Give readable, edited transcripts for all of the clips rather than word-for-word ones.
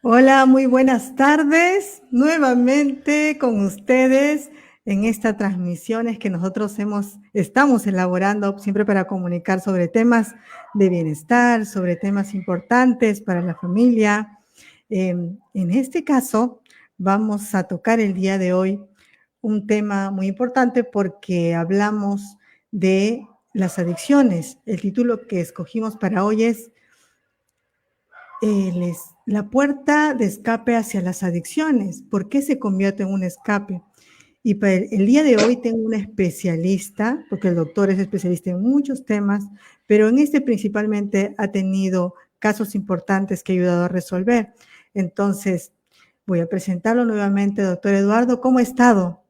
Hola, muy buenas tardes. Nuevamente con ustedes en estas transmisiones que nosotros estamos elaborando siempre para comunicar sobre temas de bienestar, sobre temas importantes para la familia. En este caso, vamos a tocar el día de hoy un tema muy importante porque hablamos de las adicciones. El título que escogimos para hoy es la puerta de escape hacia las adicciones. ¿Por qué se convierte en un escape? Y para el día de hoy tengo una especialista, porque el doctor es especialista en muchos temas, pero en este principalmente ha tenido casos importantes que ha ayudado a resolver. Entonces, voy a presentarlo nuevamente, doctor Eduardo. ¿Cómo ha estado?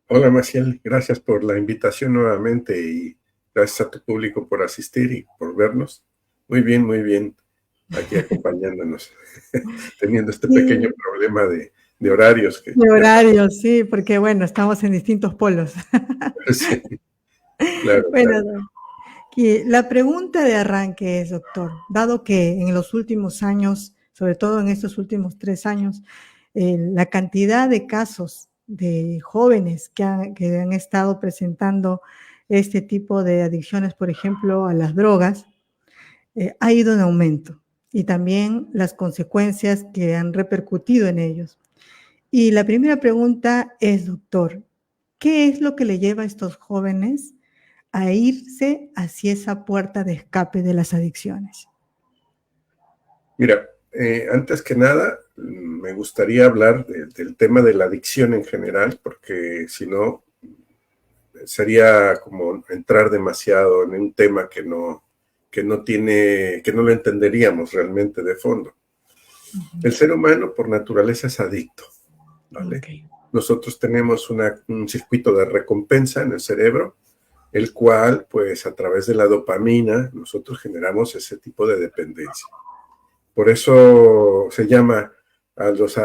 Hola Maciel, gracias por la invitación nuevamente y gracias a tu público por asistir y por vernos. Muy bien, aquí acompañándonos, teniendo este pequeño Sí, problema de horarios que de ya horario, sí, porque bueno, estamos en distintos polos. sabes. Sí, claro, Bueno, claro. la pregunta de arranque es, doctor, dado que en los últimos años, sobre todo en estos últimos 3 años, la cantidad de casos de jóvenes que han estado presentando este tipo de adicciones, por ejemplo, a las drogas, ha ido en aumento y también las consecuencias que han repercutido en ellos. Y la primera pregunta es, doctor, ¿qué es lo que le lleva a estos jóvenes a irse hacia esa puerta de escape de las adicciones? Mira, antes que nada, me gustaría hablar del tema de la adicción en general, porque si no, sería como entrar demasiado en un tema que no lo entenderíamos realmente de fondo. El ser humano por naturaleza es adicto, ¿vale? Ok. Nosotros tenemos un circuito de recompensa en el cerebro, el cual, pues a través de la dopamina, nosotros generamos ese tipo de dependencia. Por eso se llama a los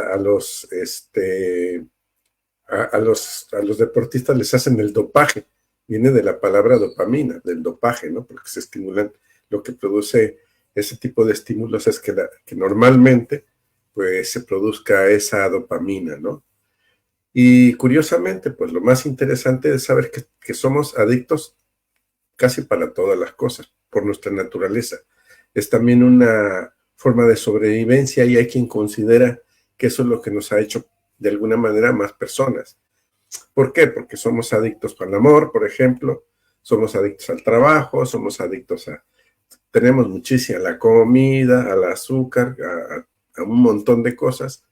deportistas les hacen el dopaje. Viene de la palabra dopamina, del dopaje, ¿no? Porque se estimulan, lo que produce ese tipo de estímulos es que normalmente pues se produzca esa dopamina, ¿no? Y curiosamente, pues lo más interesante es saber que somos adictos casi para todas las cosas, por nuestra naturaleza. Es también una forma de sobrevivencia y hay quien considera que eso es lo que nos ha hecho de alguna manera más personas. ¿Por qué? Porque somos adictos al amor, por ejemplo, somos adictos al trabajo, somos adictos tenemos muchísima a la comida, al azúcar, a un montón de cosas,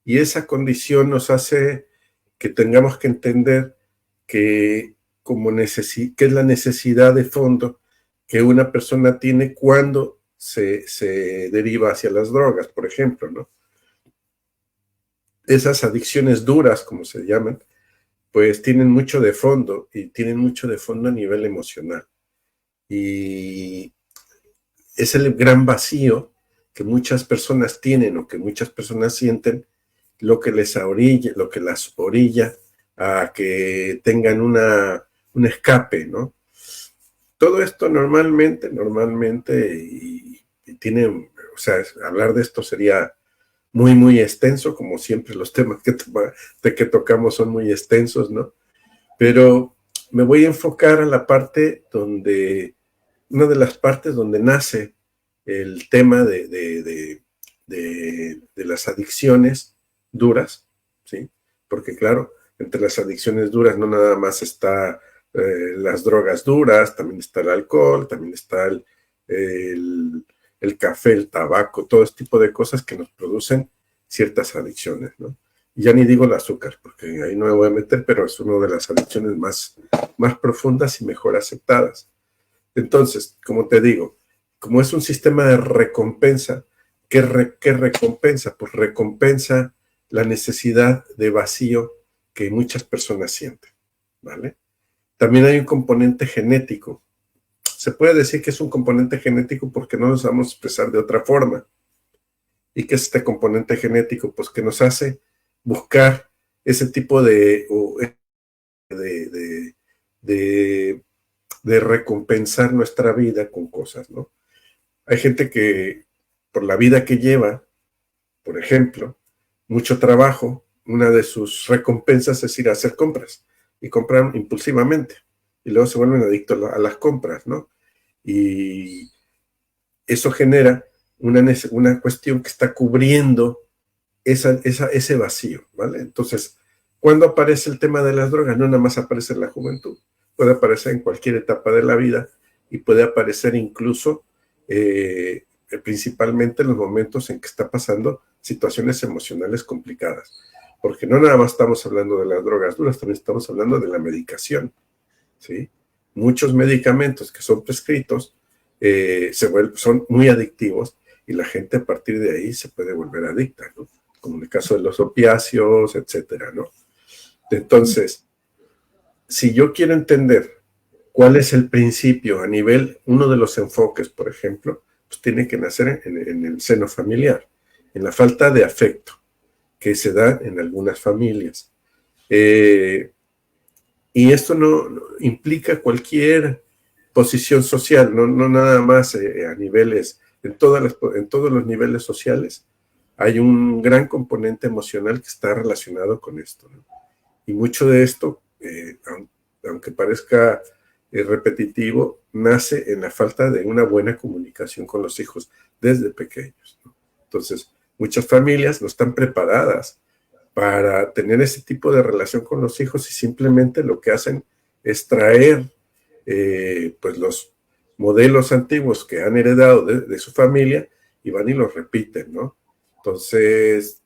y esa condición nos hace que tengamos que entender que, que es la necesidad de fondo que una persona tiene cuando se deriva hacia las drogas, por ejemplo, ¿no? Esas adicciones duras, como se llaman, pues tienen mucho de fondo y tienen mucho de fondo a nivel emocional. Y es el gran vacío que muchas personas tienen o que muchas personas sienten lo que las orilla a que tengan un escape, ¿no? Todo esto normalmente, y tiene, o sea, hablar de esto sería muy extenso, como siempre los temas que tocamos son muy extensos, ¿no? Pero me voy a enfocar a la parte una de las partes donde nace el tema de las adicciones duras, ¿sí? Porque claro, entre las adicciones duras no nada más está las drogas duras, también está el alcohol, también está el, el café, el tabaco, todo este tipo de cosas que nos producen ciertas adicciones, ¿no? Y ya ni digo el azúcar, porque ahí no me voy a meter, pero es una de las adicciones más profundas y mejor aceptadas. Entonces, como te digo, como es un sistema de recompensa, ¿qué recompensa? Pues recompensa la necesidad de vacío que muchas personas sienten, ¿vale? También hay un componente genético. Se puede decir que es un componente genético porque no nos vamos a expresar de otra forma. ¿Y qué es este componente genético? Pues que nos hace buscar ese tipo de, de, de, de recompensar nuestra vida con cosas, ¿no? Hay gente que por la vida que lleva, por ejemplo, mucho trabajo, una de sus recompensas es ir a hacer compras y compran impulsivamente y luego se vuelven adictos a las compras, ¿no? Y eso genera una cuestión que está cubriendo ese vacío, ¿vale? Entonces, ¿cuándo aparece el tema de las drogas? No nada más aparece en la juventud, puede aparecer en cualquier etapa de la vida y puede aparecer incluso principalmente en los momentos en que está pasando situaciones emocionales complicadas, porque no nada más estamos hablando de las drogas duras, también estamos hablando de la medicación, ¿sí? Muchos medicamentos que son prescritos son muy adictivos y la gente a partir de ahí se puede volver adicta, ¿no? Como en el caso de los opiáceos, etcétera, ¿no? Entonces, si yo quiero entender cuál es el principio a nivel, uno de los enfoques, por ejemplo, pues tiene que nacer en el seno familiar, en la falta de afecto que se da en algunas familias. Y esto no implica cualquier posición social, no nada más a niveles, en todos los niveles sociales, hay un gran componente emocional que está relacionado con esto, ¿no? Y mucho de esto, aunque parezca repetitivo, nace en la falta de una buena comunicación con los hijos desde pequeños, ¿no? Entonces, muchas familias no están preparadas para tener ese tipo de relación con los hijos y simplemente lo que hacen es traer pues los modelos antiguos que han heredado de su familia y van y los repiten, ¿no? Entonces,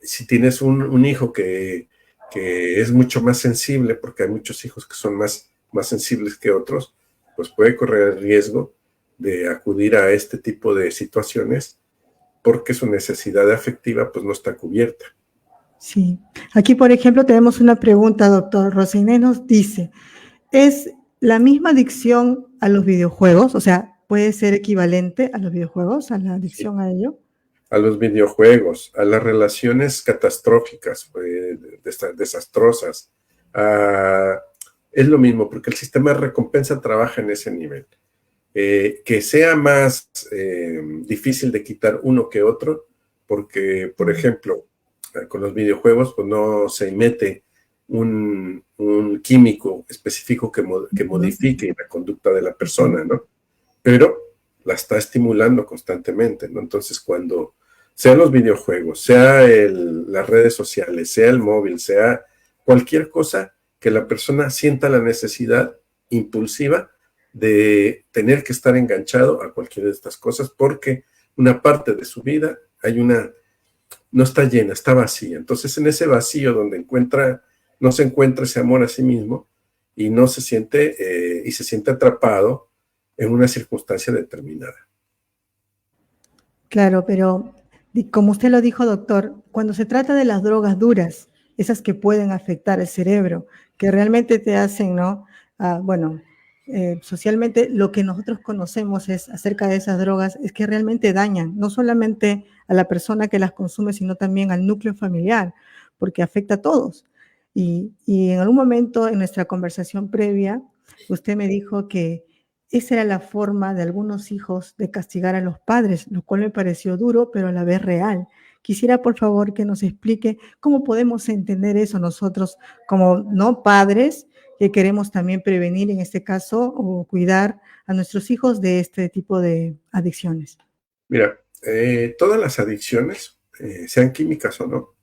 si tienes un hijo que es mucho más sensible, porque hay muchos hijos que son más sensibles que otros, pues puede correr el riesgo de acudir a este tipo de situaciones porque su necesidad afectiva pues no está cubierta. Sí. Aquí, por ejemplo, tenemos una pregunta, doctor. Rosinés nos dice, ¿es la misma adicción a los videojuegos? O sea, ¿puede ser equivalente a los videojuegos, a la Sí. adicción a ello? A los videojuegos, a las relaciones catastróficas, desastrosas. Es lo mismo, porque el sistema de recompensa trabaja en ese nivel. Que sea más difícil de quitar uno que otro, porque, por ejemplo, con los videojuegos, pues no se mete un químico específico que modifique la conducta de la persona, ¿no? Pero la está estimulando constantemente, ¿no? Entonces, cuando sean los videojuegos, sea las redes sociales, sea el móvil, sea cualquier cosa que la persona sienta la necesidad impulsiva de tener que estar enganchado a cualquiera de estas cosas, porque una parte de su vida no está llena, está vacía. Entonces, en ese vacío donde no se encuentra ese amor a sí mismo y no se siente, y se siente atrapado en una circunstancia determinada. Claro, pero como usted lo dijo, doctor, cuando se trata de las drogas duras, esas que pueden afectar el cerebro, que realmente te hacen, ¿no? Bueno, socialmente lo que nosotros conocemos es acerca de esas drogas es que realmente dañan no solamente a la persona que las consume, sino también al núcleo familiar, porque afecta a todos. Y en algún momento en nuestra conversación previa, usted me dijo que esa era la forma de algunos hijos de castigar a los padres, lo cual me pareció duro, pero a la vez real. Quisiera, por favor, que nos explique cómo podemos entender eso nosotros como no padres que queremos también prevenir en este caso o cuidar a nuestros hijos de este tipo de adicciones. Mira, todas las adicciones, sean químicas o no,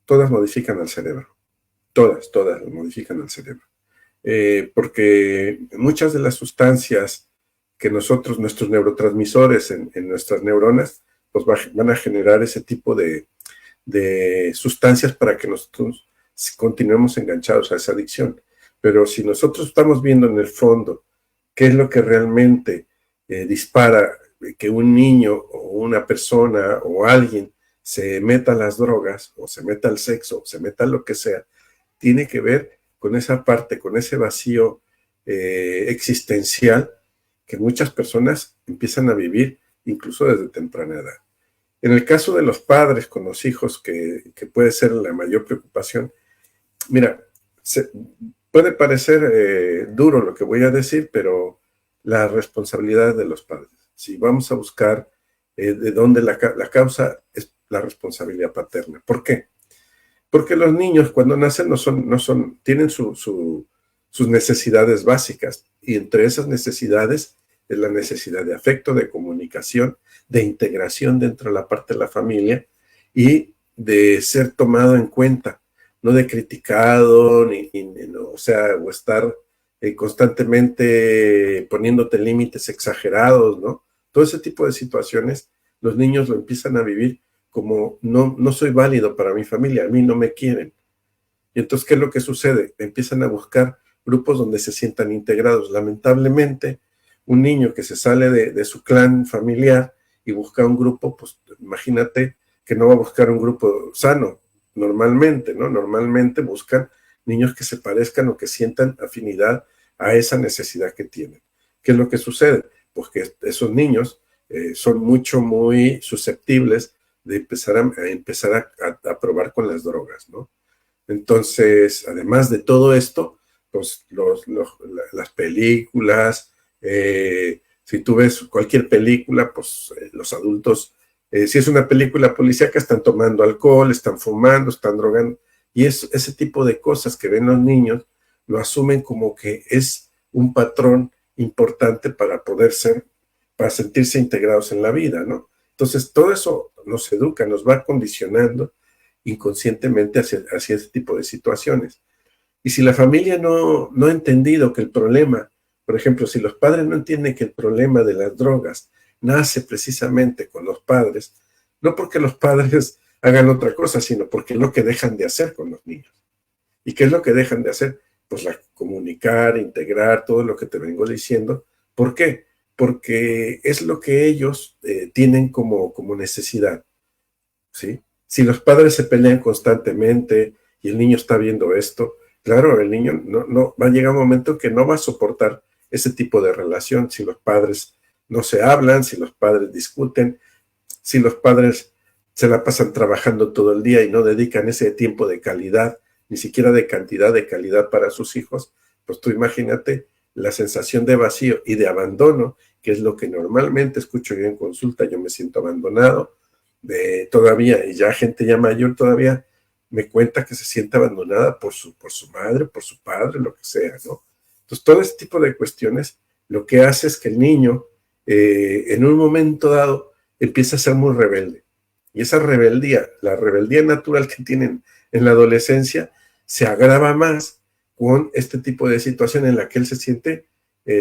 todas modifican al cerebro. Todas modifican al cerebro. Porque muchas de las sustancias que nuestros neurotransmisores en nuestras neuronas, pues van a generar ese tipo de sustancias para que nosotros continuemos enganchados a esa adicción. Pero si nosotros estamos viendo en el fondo qué es lo que realmente dispara que un niño o una persona o alguien se meta a las drogas o se meta al sexo o se meta a lo que sea, tiene que ver con esa parte, con ese vacío existencial que muchas personas empiezan a vivir incluso desde temprana edad. En el caso de los padres con los hijos, que puede ser la mayor preocupación, mira, puede parecer duro lo que voy a decir, pero la responsabilidad de los padres. Si vamos a buscar de dónde la causa es la responsabilidad paterna. ¿Por qué? Porque los niños cuando nacen tienen sus necesidades básicas, y entre esas necesidades es la necesidad de afecto, de comunicación, de integración dentro de la parte de la familia y de ser tomado en cuenta, no de criticado, o sea, o estar constantemente poniéndote límites exagerados, ¿no? Todo ese tipo de situaciones, los niños lo empiezan a vivir como no soy válido para mi familia, a mí no me quieren. Y entonces, ¿qué es lo que sucede? Empiezan a buscar grupos donde se sientan integrados. Lamentablemente, un niño que se sale de su clan familiar y busca un grupo, pues imagínate que no va a buscar un grupo sano, normalmente, ¿no? Normalmente buscan niños que se parezcan o que sientan afinidad a esa necesidad que tienen. ¿Qué es lo que sucede? Pues que esos niños son muy susceptibles de empezar a probar con las drogas, ¿no? Entonces, además de todo esto, pues las películas, si tú ves cualquier película, pues los adultos, si es una película policíaca, están tomando alcohol, están fumando, están drogando, y ese tipo de cosas que ven los niños lo asumen como que es un patrón importante para sentirse integrados en la vida, ¿no? Entonces, todo eso nos educa, nos va condicionando inconscientemente hacia ese tipo de situaciones. Y si la familia no ha entendido que el problema, por ejemplo, si los padres no entienden que el problema de las drogas nace precisamente con los padres, no porque los padres hagan otra cosa, sino porque es lo que dejan de hacer con los niños. ¿Y qué es lo que dejan de hacer? Pues comunicar, integrar, todo lo que te vengo diciendo. ¿Por qué? Porque es lo que ellos tienen como necesidad, ¿sí? Si los padres se pelean constantemente y el niño está viendo esto, claro, el niño no va a llegar un momento que no va a soportar ese tipo de relación si los padres no se hablan, si los padres discuten, si los padres se la pasan trabajando todo el día y no dedican ese tiempo de calidad, ni siquiera de cantidad, de calidad para sus hijos, pues tú imagínate la sensación de vacío y de abandono, que es lo que normalmente escucho yo en consulta. Yo me siento abandonado, todavía, y ya gente ya mayor todavía me cuenta que se siente abandonada por su madre, por su padre, lo que sea, ¿no? Entonces, todo este tipo de cuestiones lo que hace es que el niño, en un momento dado, empieza a ser muy rebelde. Y esa rebeldía, la rebeldía natural que tienen en la adolescencia, se agrava más con este tipo de situación en la que él se siente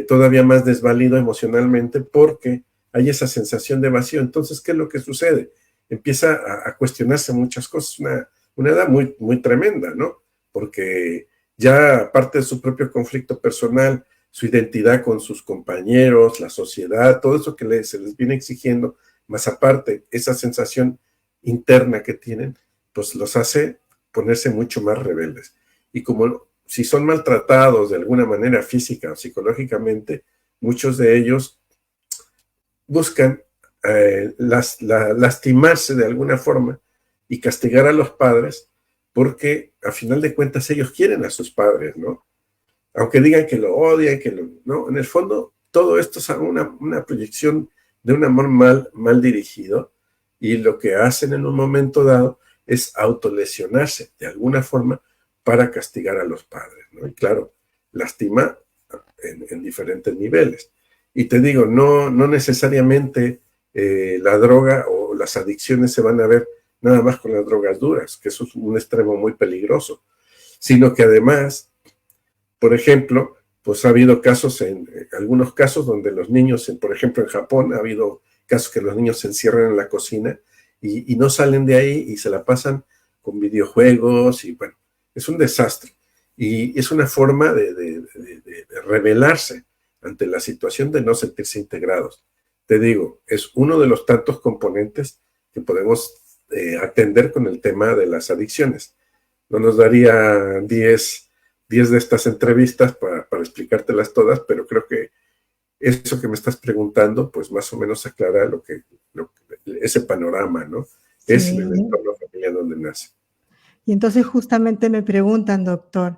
todavía más desvalido emocionalmente porque hay esa sensación de vacío. Entonces, ¿qué es lo que sucede? Empieza a cuestionarse muchas cosas, una edad muy tremenda, ¿no? Porque ya aparte de su propio conflicto personal, su identidad con sus compañeros, la sociedad, todo eso que se les viene exigiendo, más aparte esa sensación interna que tienen, pues los hace ponerse mucho más rebeldes. Y como si son maltratados de alguna manera física o psicológicamente, muchos de ellos buscan lastimarse de alguna forma y castigar a los padres porque a final de cuentas ellos quieren a sus padres, ¿no? Aunque digan que lo odian, ¿no? En el fondo todo esto es una proyección de un amor mal dirigido, y lo que hacen en un momento dado es autolesionarse de alguna forma para castigar a los padres, ¿no? Y claro, lastima en diferentes niveles. Y te digo, no necesariamente la droga o las adicciones se van a ver nada más con las drogas duras, que eso es un extremo muy peligroso, sino que además, por ejemplo, pues ha habido algunos casos donde los niños, por ejemplo en Japón, ha habido casos que los niños se encierran en la cocina y no salen de ahí y se la pasan con videojuegos, y bueno, es un desastre. Y es una forma de rebelarse ante la situación de no sentirse integrados. Te digo, es uno de los tantos componentes que podemos atender con el tema de las adicciones. No nos daría 10 de estas entrevistas para explicártelas todas, pero creo que eso que me estás preguntando, pues más o menos aclara ese panorama, ¿no? Es el Sí. entorno familiar donde nace. Y entonces justamente me preguntan, doctor,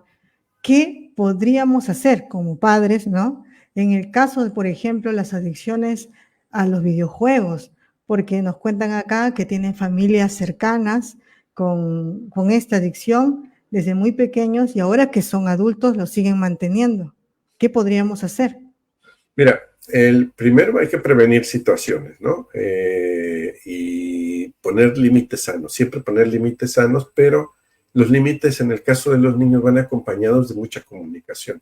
¿qué podríamos hacer como padres, ¿no? En el caso de, por ejemplo, las adicciones a los videojuegos, porque nos cuentan acá que tienen familias cercanas con esta adicción desde muy pequeños y ahora que son adultos lo siguen manteniendo. ¿Qué podríamos hacer? Mira, el primero hay que prevenir situaciones, ¿no? Y poner límites sanos, siempre poner límites sanos, pero los límites en el caso de los niños van acompañados de mucha comunicación,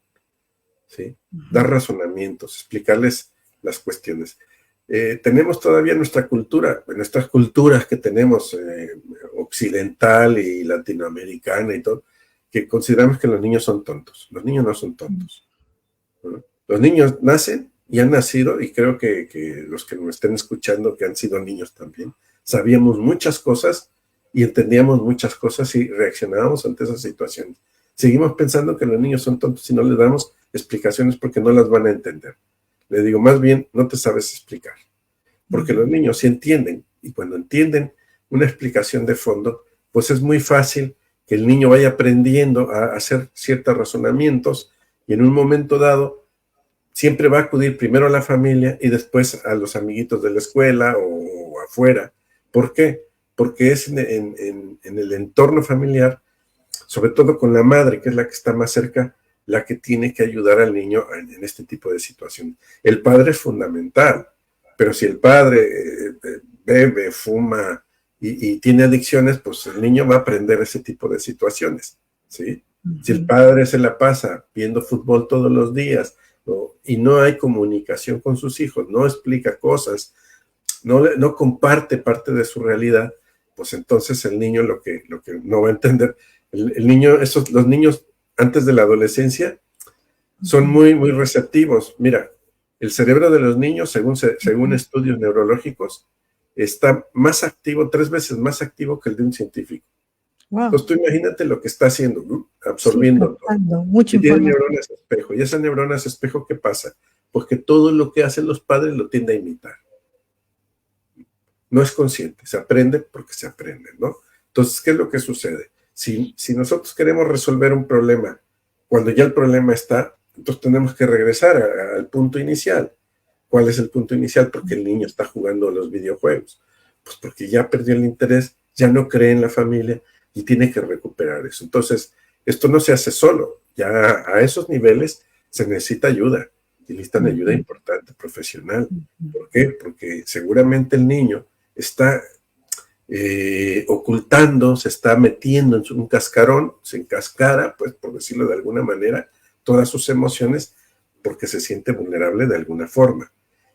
¿sí? Dar razonamientos, explicarles las cuestiones. Tenemos todavía nuestra cultura, nuestras culturas que tenemos occidental y latinoamericana y todo, que consideramos que los niños son tontos. Los niños no son tontos, ¿no? Los niños nacen y han nacido, y creo que los que nos estén escuchando, que han sido niños también, sabíamos muchas cosas y entendíamos muchas cosas y reaccionábamos ante esas situaciones. Seguimos pensando que los niños son tontos y no les damos explicaciones porque no las van a entender. Le digo, más bien, no te sabes explicar. Porque los niños sí entienden, y cuando entienden una explicación de fondo, pues es muy fácil que el niño vaya aprendiendo a hacer ciertos razonamientos y en un momento dado siempre va a acudir primero a la familia y después a los amiguitos de la escuela o afuera. ¿Por qué? Porque es en el entorno familiar, sobre todo con la madre, que es la que está más cerca, la que tiene que ayudar al niño en este tipo de situaciones. El padre es fundamental, pero si el padre bebe, fuma y tiene adicciones, pues el niño va a aprender ese tipo de situaciones, ¿sí? Si el padre se la pasa viendo fútbol todos los días y no hay comunicación con sus hijos, no explica cosas, no comparte parte de su realidad, pues entonces el niño lo que no va a entender, el niño, los niños antes de la adolescencia son muy, muy receptivos. Mira, el cerebro de los niños, según estudios neurológicos, está más activo, 3 veces más activo que el de un científico. Wow. Entonces tú imagínate lo que está haciendo, ¿no? Absorbiendo todo. Mucha Y tiene información. neuronas espejo. ¿Y esas neuronas espejo qué pasa? Porque todo lo que hacen los padres lo tiende a imitar. No es consciente, se aprende porque se aprende, ¿no? Entonces, ¿qué es lo que sucede? Si nosotros queremos resolver un problema, cuando ya el problema está, entonces tenemos que regresar al punto inicial. ¿Cuál es el punto inicial? Porque el niño está jugando a los videojuegos. Pues porque ya perdió el interés, ya no cree en la familia y tiene que recuperar eso. Entonces, esto no se hace solo. Ya a esos niveles se necesita ayuda y necesitan ayuda importante, profesional. ¿Por qué? Porque seguramente el niño está ocultando, se está metiendo en un cascarón, se encascara, pues por decirlo de alguna manera, todas sus emociones porque se siente vulnerable de alguna forma.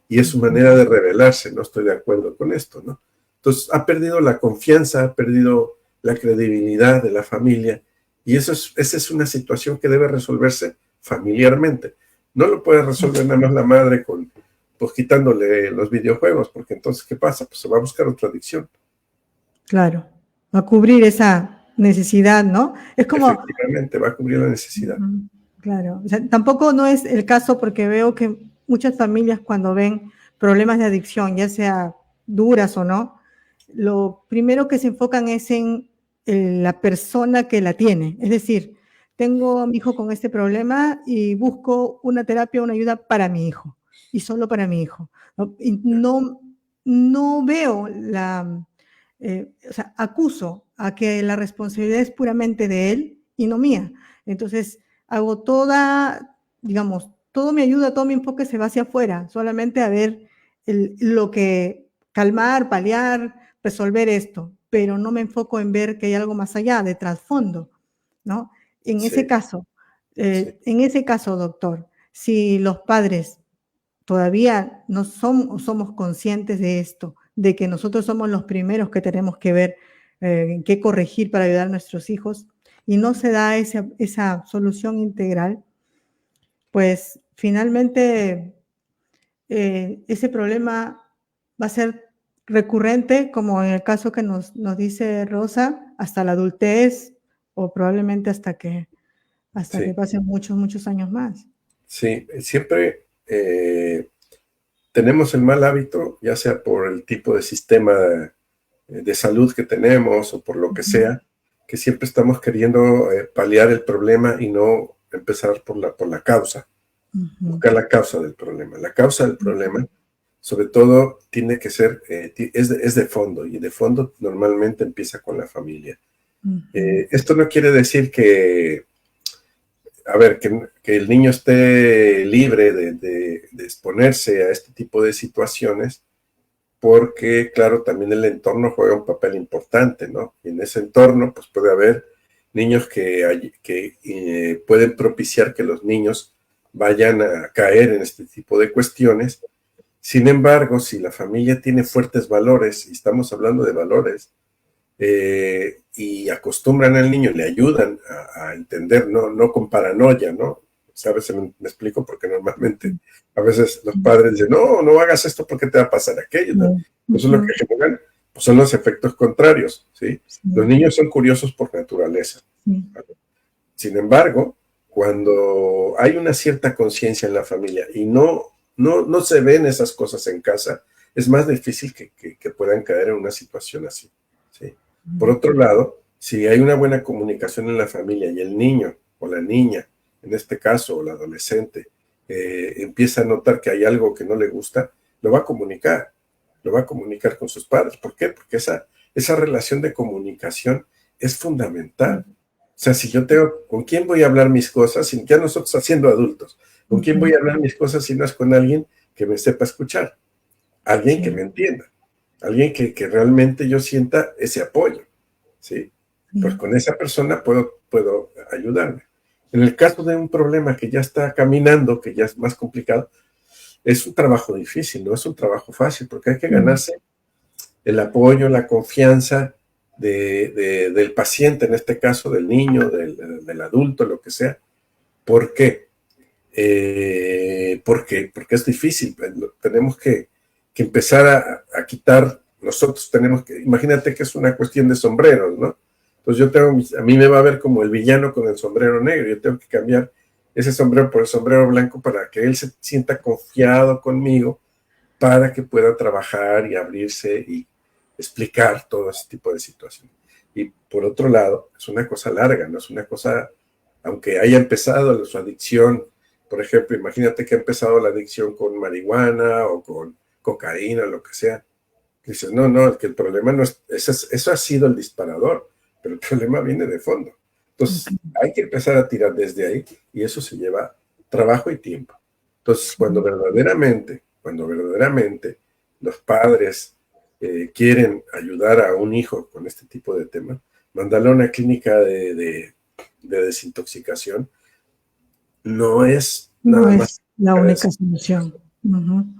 Y es su manera de rebelarse, no estoy de acuerdo con esto, ¿no? Entonces ha perdido la confianza, ha perdido la credibilidad de la familia y esa es una situación que debe resolverse familiarmente. No lo puede resolver nada más la madre pues quitándole los videojuegos, porque entonces, ¿qué pasa? Pues se va a buscar otra adicción. Claro, va a cubrir esa necesidad, ¿no? Es como... Efectivamente, va a cubrir la necesidad. Claro, o sea, tampoco no es el caso porque veo que muchas familias cuando ven problemas de adicción, ya sea duras o no, lo primero que se enfocan es en la persona que la tiene. Es decir, tengo a mi hijo con este problema y busco una terapia, una ayuda para mi hijo y solo para mi hijo. Y no veo o sea, acuso a que la responsabilidad es puramente de él y no mía. Entonces, hago digamos, todo mi ayuda, todo mi enfoque se va hacia afuera, solamente a ver lo que calmar, paliar, resolver esto, pero no me enfoco en ver que hay algo más allá, de trasfondo, ¿no? En ese caso, doctor, si los padres todavía no somos conscientes de esto, de que nosotros somos los primeros que tenemos que ver qué corregir para ayudar a nuestros hijos, y no se da esa solución integral, pues finalmente ese problema va a ser recurrente, como en el caso que nos dice Rosa, hasta la adultez o probablemente hasta que pasen muchos, muchos años más. Sí, siempre tenemos el mal hábito, ya sea por el tipo de sistema de salud que tenemos o por lo que sea, que siempre estamos queriendo paliar el problema y no empezar por la causa, buscar la causa del problema. La causa del problema sobre todo tiene que ser, es de fondo, y de fondo normalmente empieza con la familia. Esto no quiere decir que, a ver, que el niño esté libre de exponerse a este tipo de situaciones, porque, claro, también el entorno juega un papel importante, ¿no? Y en ese entorno, pues puede haber niños que pueden propiciar que los niños vayan a caer en este tipo de cuestiones. Sin embargo, si la familia tiene fuertes valores, y estamos hablando de valores, y acostumbran al niño, le ayudan a entender, no con paranoia, ¿no? ¿Sabes? Me explico, porque normalmente a veces los padres dicen, no hagas esto porque te va a pasar aquello, ¿no? Eso es lo que generan, pues son los efectos contrarios, ¿sí? Los niños son curiosos por naturaleza. ¿Vale? Sin embargo, cuando hay una cierta conciencia en la familia y no se ven esas cosas en casa, es más difícil que puedan caer en una situación así, ¿sí? Por otro lado, si hay una buena comunicación en la familia y el niño o la niña, en este caso, o la adolescente, empieza a notar que hay algo que no le gusta, lo va a comunicar con sus padres. ¿Por qué? Porque esa relación de comunicación es fundamental. O sea, si yo tengo, ¿con quién voy a hablar mis cosas? Ya nosotros siendo adultos, ¿con quién voy a hablar mis cosas si no es con alguien que me sepa escuchar? Alguien que me entienda, alguien que realmente yo sienta ese apoyo, ¿sí? Pues con esa persona puedo ayudarme. En el caso de un problema que ya está caminando, que ya es más complicado, es un trabajo difícil, no es un trabajo fácil, porque hay que ganarse el apoyo, la confianza del paciente, en este caso del niño, del adulto, lo que sea. ¿Por qué? Porque es difícil. Tenemos que empezar a quitar, nosotros tenemos que, imagínate que es una cuestión de sombreros, ¿no? Entonces a mí me va a ver como el villano con el sombrero negro, yo tengo que cambiar ese sombrero por el sombrero blanco para que él se sienta confiado conmigo, para que pueda trabajar y abrirse y explicar todo ese tipo de situaciones. Y por otro lado, es una cosa larga, no es una cosa, aunque haya empezado su adicción, por ejemplo, imagínate que ha empezado la adicción con marihuana o con cocaína, lo que sea. Dices, no, que el problema no es, eso ha sido el disparador, pero el problema viene de fondo. Entonces, hay que empezar a tirar desde ahí, y eso se lleva trabajo y tiempo. Entonces, cuando verdaderamente los padres quieren ayudar a un hijo con este tipo de temas, mandarle a una clínica de desintoxicación no es nada más la única solución.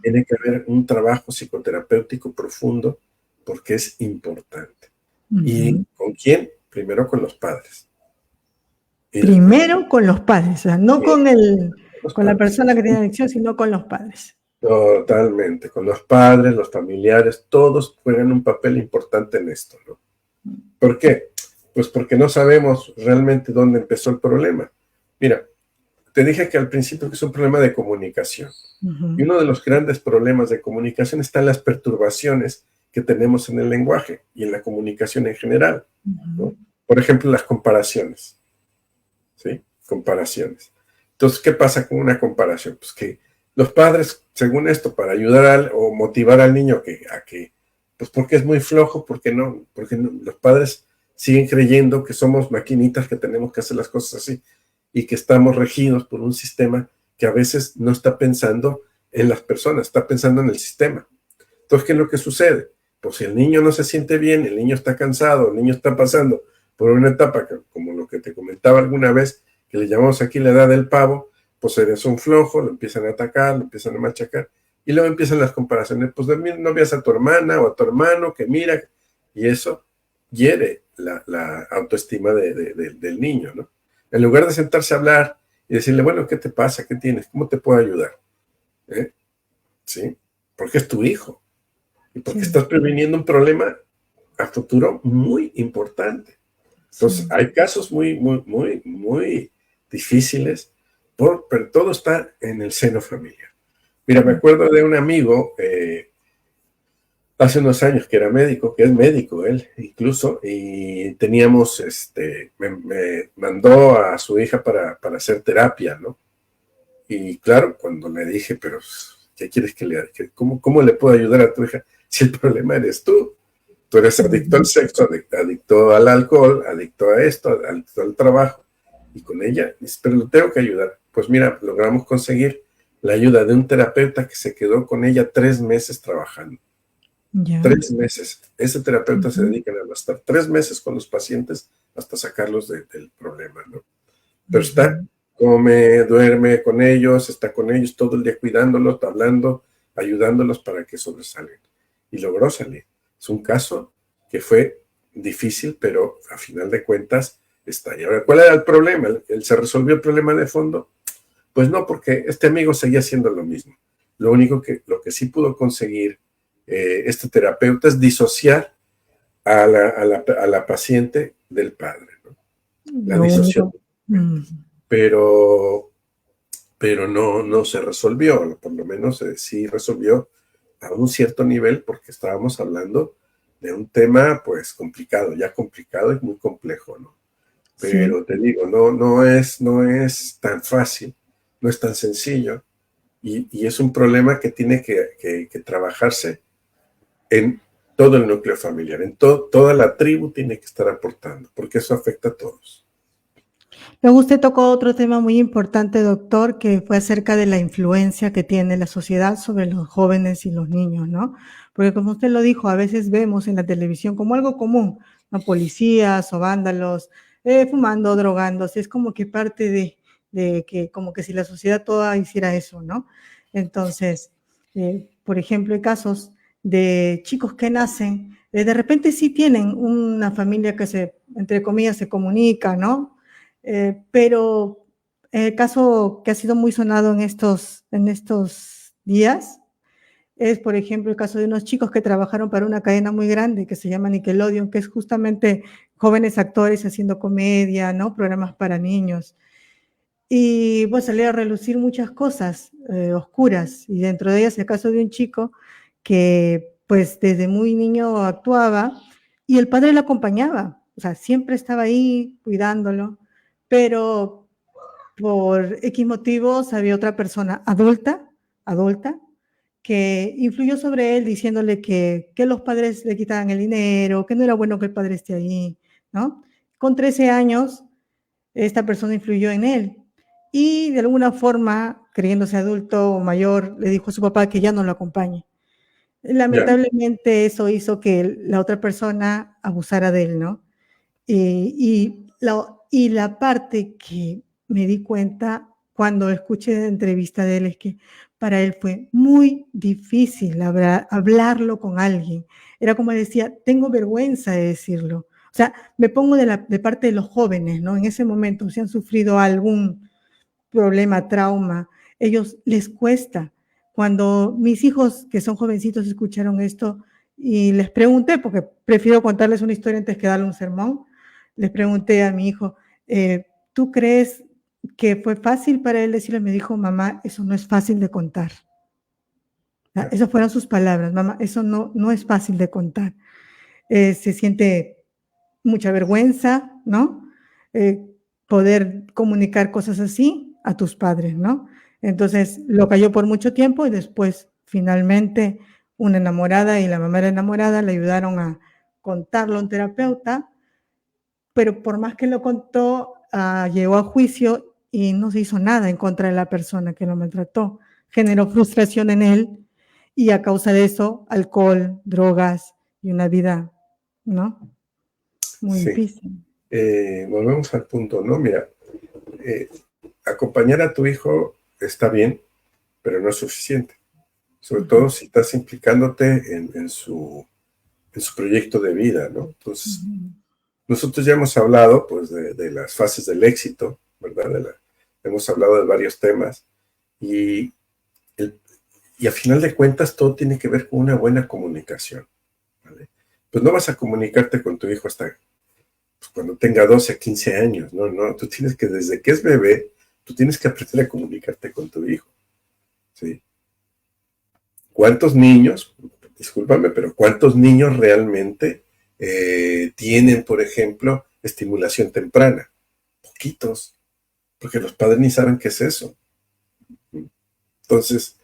Tiene que haber un trabajo psicoterapéutico profundo, porque es importante. ¿Y con quién? Primero con los padres. Primero con los padres, o sea, no con la persona que tiene adicción, sino con los padres. Totalmente, con los padres, los familiares, todos juegan un papel importante en esto, ¿no? ¿Por qué? Pues porque no sabemos realmente dónde empezó el problema. Mira, te dije que al principio que es un problema de comunicación. Y uno de los grandes problemas de comunicación están las perturbaciones que tenemos en el lenguaje y en la comunicación en general, ¿no? Por ejemplo, las comparaciones, ¿sí? Comparaciones. Entonces, ¿qué pasa con una comparación? Pues que los padres, según esto, para ayudar o motivar al niño a que, pues porque es muy flojo, porque los padres siguen creyendo que somos maquinitas, que tenemos que hacer las cosas así, y que estamos regidos por un sistema que a veces no está pensando en las personas, está pensando en el sistema. Entonces, ¿qué es lo que sucede? Pues si el niño no se siente bien, el niño está cansado, el niño está pasando por una etapa como lo que te comentaba alguna vez, que le llamamos aquí la edad del pavo, pues eres un flojo, lo empiezan a atacar, lo empiezan a machacar, y luego empiezan las comparaciones, pues no veas a tu hermana o a tu hermano, que mira, y eso hiere la autoestima del niño, ¿no? En lugar de sentarse a hablar y decirle, bueno, ¿qué te pasa? ¿Qué tienes? ¿Cómo te puedo ayudar? ¿Sí? Porque es tu hijo. Y porque estás previniendo un problema a futuro muy importante. Entonces, hay casos muy, muy, muy, muy difíciles, pero todo está en el seno familiar. Mira, me acuerdo de un amigo hace unos años que era médico, que es médico él incluso, y teníamos, me mandó a su hija para hacer terapia, ¿no? Y claro, cuando le dije, pero ¿Qué quieres que le haga? ¿Cómo le puedo ayudar a tu hija si el problema eres tú? Tú eres adicto al sexo, adicto al alcohol, adicto a esto, adicto al trabajo. Y con ella, pero lo tengo que ayudar. Pues mira, logramos conseguir la ayuda de un terapeuta que se quedó con ella 3 meses trabajando. Ya. 3 meses. Ese terapeuta se Ujú. dedica a estar 3 meses con los pacientes hasta sacarlos del problema, ¿no? Pero está, Ujú. come, duerme con ellos, está con ellos todo el día cuidándolos, hablando, ayudándolos para que sobresalgan. Y logró salir. Es un caso que fue difícil, pero a final de cuentas está ahí. Ahora, ¿cuál era el problema? ¿Se resolvió el problema de fondo? Pues no, porque este amigo seguía haciendo lo mismo. Lo que sí pudo conseguir este terapeuta es disociar a la paciente del padre, ¿no? La Lo disoció, único. Mm. pero, pero no se resolvió, por lo menos sí resolvió a un cierto nivel, porque estábamos hablando de un tema pues complicado, ya complicado y muy complejo, ¿no? Sí. Pero te digo, no es tan fácil, no es tan sencillo, y es un problema que tiene que trabajarse en todo el núcleo familiar, toda la tribu tiene que estar aportando, porque eso afecta a todos. Luego usted tocó otro tema muy importante, doctor, que fue acerca de la influencia que tiene la sociedad sobre los jóvenes y los niños, ¿no? Porque como usted lo dijo, a veces vemos en la televisión como algo común, ¿no? Policías o vándalos fumando, drogándose, es como que parte de que, como que si la sociedad toda hiciera eso, ¿no? Entonces, por ejemplo, hay casos de chicos que nacen, de repente sí tienen una familia que se, entre comillas, se comunica, ¿no? Pero el caso que ha sido muy sonado en estos días es, por ejemplo, el caso de unos chicos que trabajaron para una cadena muy grande que se llama Nickelodeon, que es justamente jóvenes actores haciendo comedia, ¿no? Programas para niños. Y pues salieron a relucir muchas cosas oscuras, y dentro de ellas el caso de un chico que pues desde muy niño actuaba y el padre lo acompañaba, o sea, siempre estaba ahí cuidándolo, pero por X motivos había otra persona adulta, que influyó sobre él diciéndole que los padres le quitaban el dinero, que no era bueno que el padre esté ahí, ¿no? Con 13 años, esta persona influyó en él y de alguna forma, creyéndose adulto o mayor, le dijo a su papá que ya no lo acompañe. Ya, Lamentablemente eso hizo que la otra persona abusara de él, ¿no? Y la parte que me di cuenta cuando escuché la entrevista de él es que para él fue muy difícil hablarlo con alguien. Era como decía, tengo vergüenza de decirlo. O sea, me pongo de parte de los jóvenes, ¿no? En ese momento, si han sufrido algún problema, trauma, ellos les cuesta. Cuando mis hijos, que son jovencitos, escucharon esto y les pregunté, porque prefiero contarles una historia antes que darle un sermón, les pregunté a mi hijo, ¿tú crees que fue fácil para él decirle? Me dijo, mamá, eso no es fácil de contar. ya. Esas fueron sus palabras, mamá, eso no es fácil de contar. Se siente mucha vergüenza, ¿no? Eh, Poder comunicar cosas así a tus padres, ¿no? Entonces lo cayó por mucho tiempo y después finalmente una enamorada y la mamá de la enamorada le ayudaron a contarlo a un terapeuta, pero por más que lo contó, llegó a juicio y no se hizo nada en contra de la persona que lo maltrató. Generó frustración en él y a causa de eso, alcohol, drogas y una vida, ¿no? Muy Sí. difícil. Volvemos al punto, ¿no? Mira, eh, acompañar a tu hijo está bien, pero no es suficiente. Sobre todo si estás implicándote en su proyecto de vida, ¿no? Entonces, nosotros ya hemos hablado, pues, de las fases del éxito, ¿verdad? Hemos hablado de varios temas y, el, y a final de cuentas todo tiene que ver con una buena comunicación, ¿vale? Pues no vas a comunicarte con tu hijo hasta pues, cuando tenga 12 15 años, ¿no? No, tú tienes que, desde que es bebé, tú tienes que aprender a comunicarte con tu hijo, ¿sí? ¿Cuántos niños, discúlpame, pero cuántos niños realmente tienen, por ejemplo, estimulación temprana? Poquitos, porque los padres ni saben qué es eso. Entonces,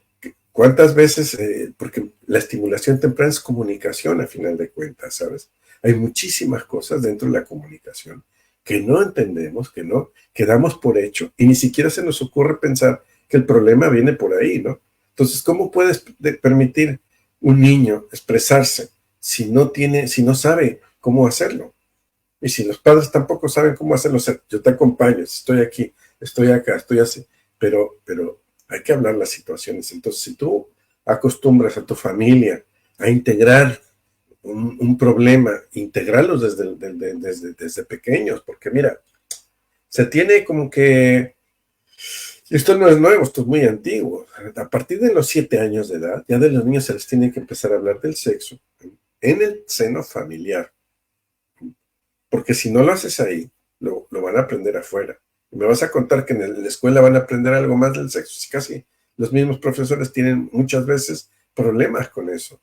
¿Cuántas veces? Porque la estimulación temprana es comunicación a final de cuentas, ¿sabes? Hay muchísimas cosas dentro de la comunicación que no entendemos, que damos por hecho, y ni siquiera se nos ocurre pensar que el problema viene por ahí, ¿no? Entonces, ¿cómo puedes permitir un niño expresarse si no sabe cómo hacerlo? Y si los padres tampoco saben cómo hacerlo, o sea, yo te acompaño, estoy aquí, estoy acá, estoy así, pero hay que hablar las situaciones. Entonces, si tú acostumbras a tu familia a integrar un problema, integrarlos desde pequeños, porque mira, se tiene como que, esto no es nuevo, esto es muy antiguo, a partir de los 7 años de edad, ya de los niños se les tiene que empezar a hablar del sexo en el seno familiar, porque si no lo haces ahí, lo van a aprender afuera. Y me vas a contar que en la escuela van a aprender algo más del sexo, si casi los mismos profesores tienen muchas veces problemas con eso.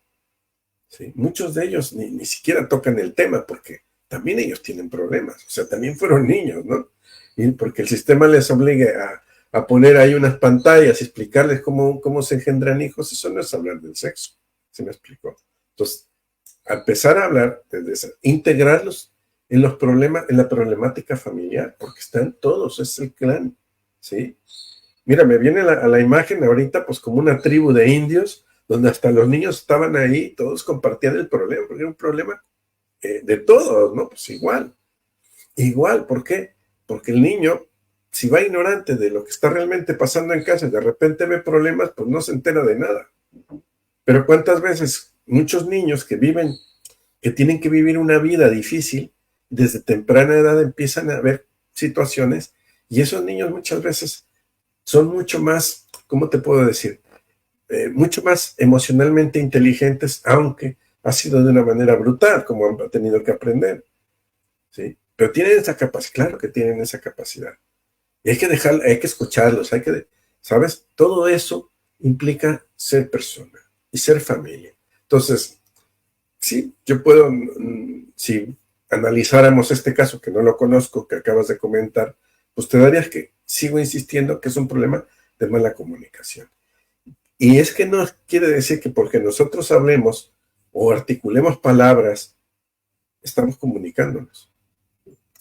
¿Sí? Muchos de ellos ni siquiera tocan el tema porque también ellos tienen problemas, o sea, también fueron niños, ¿no? Y porque el sistema les obliga a poner ahí unas pantallas y explicarles cómo se engendran hijos, eso no es hablar del sexo, ¿se me explicó? Entonces, a empezar a hablar desde esa, integrarlos en los problemas, en la problemática familiar, porque están todos, es el clan, ¿sí? Mira, me viene a la imagen ahorita, pues como una tribu de indios, donde hasta los niños estaban ahí, todos compartían el problema, porque era un problema de todos, ¿no? Pues igual, ¿por qué? Porque el niño, si va ignorante de lo que está realmente pasando en casa y de repente ve problemas, pues no se entera de nada. Pero ¿cuántas veces muchos niños que tienen que vivir una vida difícil, desde temprana edad empiezan a ver situaciones y esos niños muchas veces son mucho más, ¿cómo te puedo decir? Mucho más emocionalmente inteligentes, aunque ha sido de una manera brutal, como han tenido que aprender, ¿sí? Pero tienen esa capacidad, claro que tienen esa capacidad. Y hay que escucharlos, ¿sabes? Todo eso implica ser persona y ser familia. Entonces, sí, yo puedo, si analizáramos este caso, que no lo conozco, que acabas de comentar, pues te darías que sigo insistiendo que es un problema de mala comunicación. Y es que no quiere decir que porque nosotros hablemos o articulemos palabras, estamos comunicándonos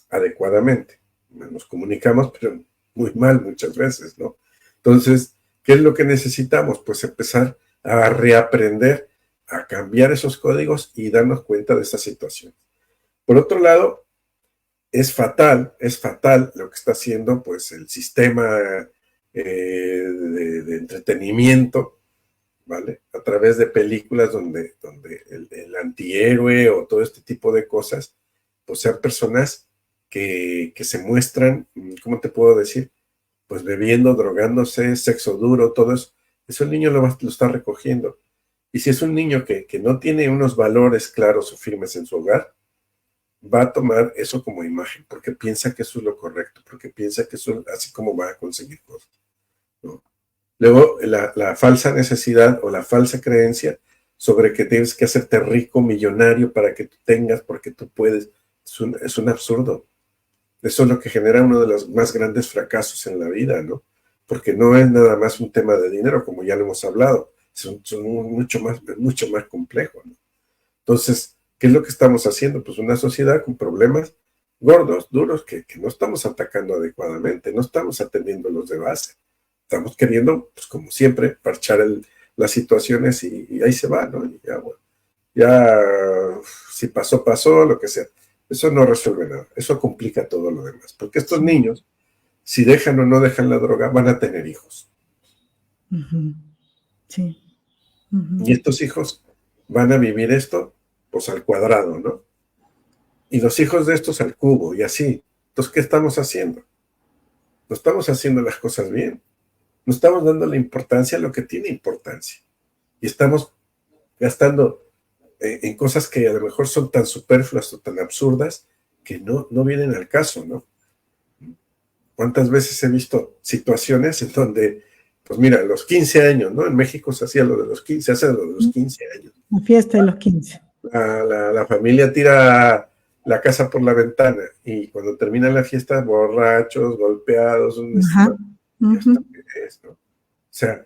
adecuadamente. Nos comunicamos, pero muy mal muchas veces, ¿no? Entonces, ¿qué es lo que necesitamos? Pues empezar a reaprender, a cambiar esos códigos y darnos cuenta de esa situación. Por otro lado, es fatal lo que está haciendo pues el sistema de entretenimiento, ¿vale? A través de películas donde el antihéroe o todo este tipo de cosas, pues sean personas que se muestran, ¿cómo te puedo decir? Pues bebiendo, drogándose, sexo duro, todo eso. Eso el niño lo está recogiendo. Y si es un niño que no tiene unos valores claros o firmes en su hogar, va a tomar eso como imagen, porque piensa que eso es lo correcto, porque piensa que eso es así como va a conseguir cosas, ¿no? Luego, la falsa necesidad o la falsa creencia sobre que tienes que hacerte rico, millonario para que tú tengas, porque tú puedes, es un absurdo. Eso es lo que genera uno de los más grandes fracasos en la vida, ¿no? Porque no es nada más un tema de dinero, como ya lo hemos hablado, son mucho más complejo, ¿no? Entonces, ¿qué es lo que estamos haciendo? Pues una sociedad con problemas gordos, duros, que no estamos atacando adecuadamente, no estamos atendiéndolos de base. Estamos queriendo, pues como siempre, parchar las situaciones y ahí se va, ¿no? Y ya, bueno, ya si pasó, pasó, lo que sea. Eso no resuelve nada, eso complica todo lo demás, porque estos niños, si dejan o no dejan la droga, van a tener hijos. Sí. Y estos hijos van a vivir esto, pues al cuadrado, ¿no? Y los hijos de estos al cubo, y así. Entonces, ¿qué estamos haciendo? No estamos haciendo las cosas bien. No estamos dando la importancia a lo que tiene importancia. Y estamos gastando en cosas que a lo mejor son tan superfluas o tan absurdas que no vienen al caso, ¿no? ¿Cuántas veces he visto situaciones en donde, pues mira, a los 15 años, ¿no? En México se hacía lo de los 15, se hace lo de los 15 años. La fiesta de los 15. La familia tira la casa por la ventana y cuando termina la fiesta, borrachos, golpeados, un Ajá. ¿no? O sea,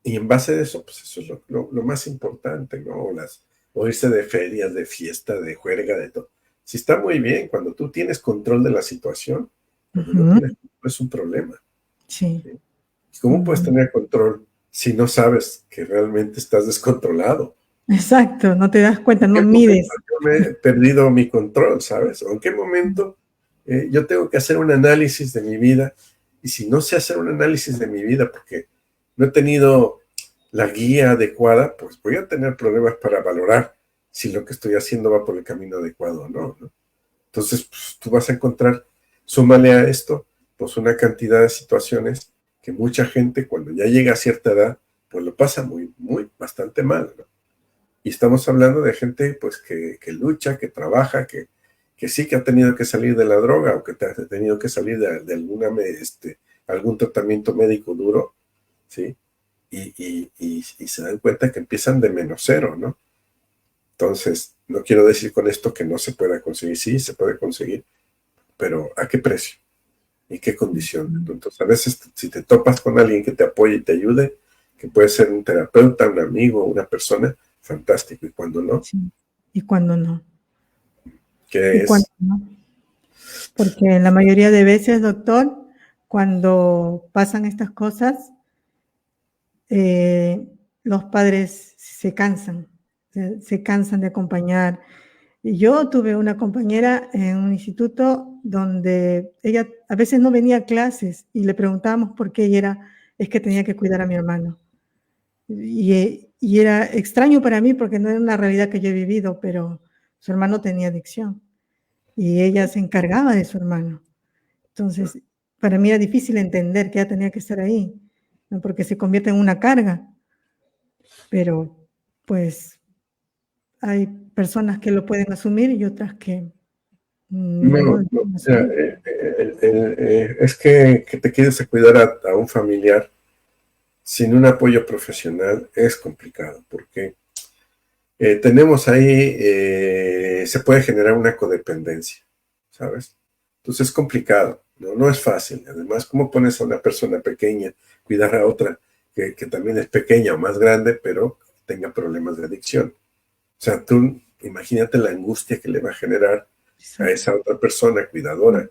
Y en base a eso, pues eso es lo más importante, ¿no? O irse de ferias, de fiesta, de juerga, de todo. Si está muy bien, cuando tú tienes control de la situación, cuando no tienes control es un problema. Sí. ¿Sí? ¿Cómo puedes tener control si no sabes que realmente estás descontrolado? Exacto, no te das cuenta, ¿En no qué mides. momento yo me he perdido mi control, sabes? ¿O en qué momento yo tengo que hacer un análisis de mi vida? Y si no sé hacer un análisis de mi vida porque no he tenido la guía adecuada, pues voy a tener problemas para valorar si lo que estoy haciendo va por el camino adecuado o no, ¿no? Entonces, pues, tú vas a encontrar, súmale a esto, pues una cantidad de situaciones que mucha gente cuando ya llega a cierta edad, pues lo pasa bastante mal, ¿no? Y estamos hablando de gente pues que lucha, que trabaja, que sí que ha tenido que salir de la droga o que ha tenido que salir de algún tratamiento médico duro, ¿sí? Y se dan cuenta que empiezan de menos cero, ¿no? Entonces, no quiero decir con esto que no se pueda conseguir, sí, se puede conseguir, pero ¿a qué precio? ¿Y qué condición? Entonces, a veces si te topas con alguien que te apoye y te ayude, que puede ser un terapeuta, un amigo, una persona, fantástico. Y cuando no, Sí. Y cuando no. ¿qué Y cuando es? no. Porque en la mayoría de veces, doctor, cuando pasan estas cosas, los padres se cansan de acompañar. Y yo tuve una compañera en un instituto donde ella a veces no venía a clases y le preguntábamos por qué y es que tenía que cuidar a mi hermano. Y era extraño para mí porque no era una realidad que yo he vivido, pero su hermano tenía adicción y ella se encargaba de su hermano. Entonces, para mí era difícil entender que ella tenía que estar ahí, ¿no? Porque se convierte en una carga, pero pues hay personas que lo pueden asumir y otras que No, no lo no, pueden mira, asumir. es que te quieres a cuidar a un familiar sin un apoyo profesional es complicado, porque tenemos ahí, se puede generar una codependencia, ¿sabes? Entonces es complicado, ¿no? No es fácil. Además, ¿cómo pones a una persona pequeña cuidar a otra que también es pequeña o más grande, pero tenga problemas de adicción? O sea, tú imagínate la angustia que le va a generar a esa otra persona cuidadora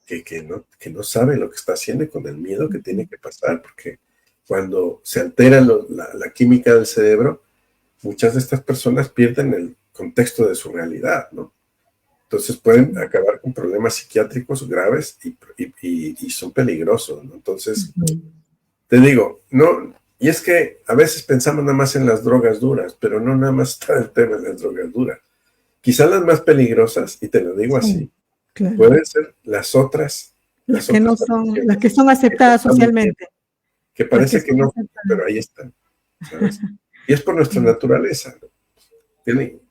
que no sabe lo que está haciendo y con el miedo que tiene que pasar, porque cuando se altera la química del cerebro, muchas de estas personas pierden el contexto de su realidad, ¿no? Entonces pueden acabar con problemas psiquiátricos graves y son peligrosos, ¿no? Entonces, te digo, no, y es que a veces pensamos nada más en las drogas duras, pero no nada más está el tema de las drogas duras. Quizás las más peligrosas, y te lo digo Sí, así, claro. pueden ser Las las que no otras son, las adicciones que son que no aceptadas estamos viendo, socialmente, que las que parece que son no, aceptadas. pero ahí están, ¿sabes? Y es por nuestra Sí, naturaleza, ¿no?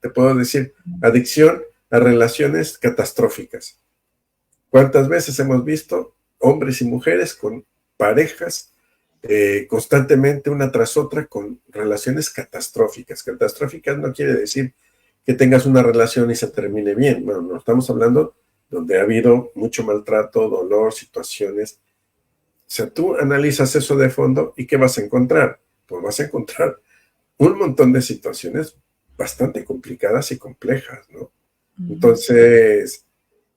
Te puedo decir, adicción a relaciones catastróficas. ¿Cuántas veces hemos visto hombres y mujeres con parejas constantemente una tras otra con relaciones catastróficas? Catastróficas no quiere decir que tengas una relación y se termine bien. Bueno, no estamos hablando donde ha habido mucho maltrato, dolor, situaciones. O sea, tú analizas eso de fondo y ¿qué vas a encontrar? Pues vas a encontrar un montón de situaciones bastante complicadas y complejas, ¿no? Entonces,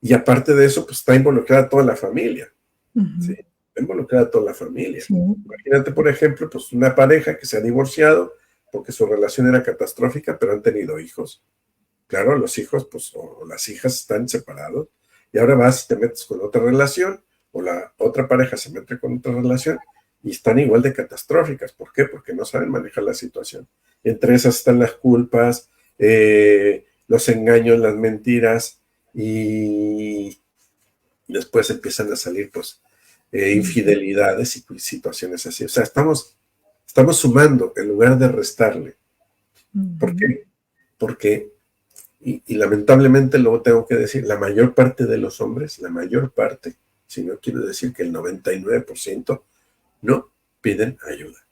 y aparte de eso, pues está involucrada toda la familia, ¿sí? Está involucrada toda la familia. sí, Imagínate, por ejemplo, pues una pareja que se ha divorciado porque su relación era catastrófica, pero han tenido hijos. Claro, los hijos, pues, o las hijas están separados, y ahora vas y te metes con otra relación, o la otra pareja se mete con otra relación, y están igual de catastróficas. ¿Por qué? Porque no saben manejar la situación. Entre esas están las culpas, los engaños, las mentiras, y después empiezan a salir, pues, infidelidades y pues, situaciones así. O sea, estamos sumando en lugar de restarle. ¿Por qué? Porque y lamentablemente luego tengo que decir, la mayor parte de los hombres, la mayor parte, si no quiero decir que el 99%, no piden ayuda.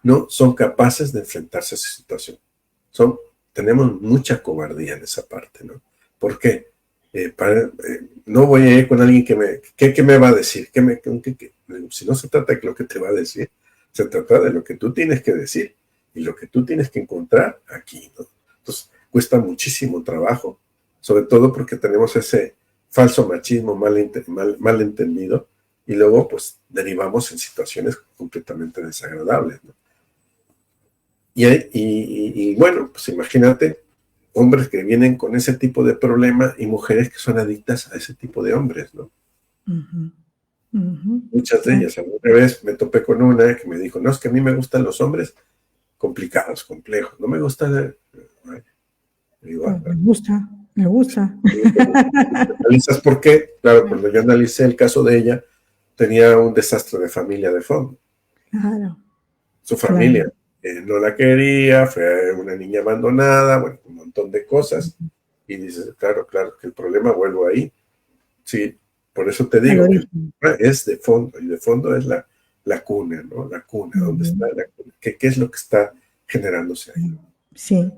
No son capaces de enfrentarse a esa situación. Tenemos mucha cobardía en esa parte, ¿no? ¿Por qué? No voy a ir con alguien que me va a decir, si no se trata de lo que te va a decir, se trata de lo que tú tienes que decir y lo que tú tienes que encontrar aquí, ¿no? Entonces, cuesta muchísimo trabajo, sobre todo porque tenemos ese falso machismo mal entendido y luego, pues, derivamos en situaciones completamente desagradables, ¿no? Y bueno, pues imagínate hombres que vienen con ese tipo de problema y mujeres que son adictas a ese tipo de hombres, ¿no? Ujú, ujú, Muchas de claro. ellas. Alguna vez me topé con una que me dijo, no, es que a mí me gustan los hombres complicados, complejos. No me gusta. Digo, Me gusta, me gusta. ¿analizas por qué? Claro, cuando yo analicé el caso de ella, tenía un desastre de familia de fondo. Claro, Su claro. familia no la quería, fue una niña abandonada, bueno, un montón de cosas. Y dices, claro, claro, que el problema vuelvo ahí. Sí, por eso te Al digo, el origen. problema es de fondo, y de fondo es la cuna, ¿no? La cuna, ¿dónde Ujú. está la cuna? ¿Qué es lo que está generándose ahí? Sí,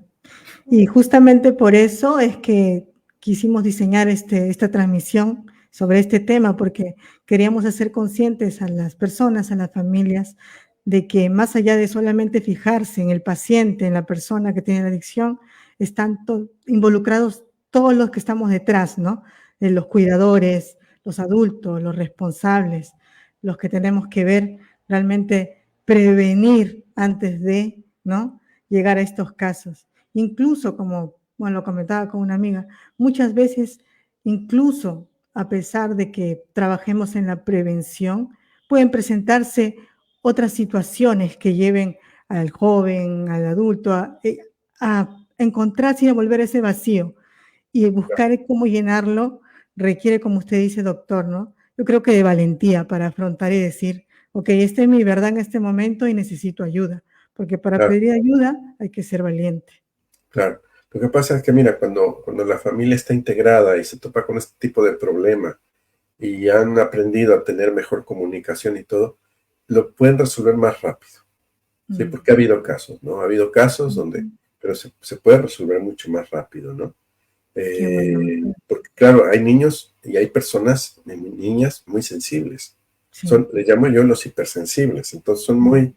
y justamente por eso es que quisimos diseñar esta transmisión sobre este tema, porque queríamos hacer conscientes a las personas, a las familias, de que más allá de solamente fijarse en el paciente, en la persona que tiene la adicción, están involucrados todos los que estamos detrás, ¿no? Los cuidadores, los adultos, los responsables, los que tenemos que ver realmente prevenir antes de, ¿no?, llegar a estos casos. Incluso, como bueno, lo comentaba con una amiga, muchas veces, incluso a pesar de que trabajemos en la prevención, pueden presentarse otras situaciones que lleven al joven, al adulto, a encontrarse y a volver ese vacío. Y buscar cómo llenarlo requiere, como usted dice, doctor, ¿no? Yo creo que de valentía para afrontar y decir, ok, esta es mi verdad en este momento y necesito ayuda, porque para Claro, pedir ayuda hay que ser valiente. claro. Lo que pasa es que, mira, cuando la familia está integrada y se topa con este tipo de problema y han aprendido a tener mejor comunicación y todo, lo pueden resolver más rápido. Sí, Mm, porque ha habido casos, ¿no? Ha habido casos donde, ujú, pero se puede resolver mucho más rápido, ¿no? qué bueno. Porque claro, hay niños y hay personas, niñas muy sensibles. Sí. Les llamo yo los hipersensibles. Entonces son Mm, muy,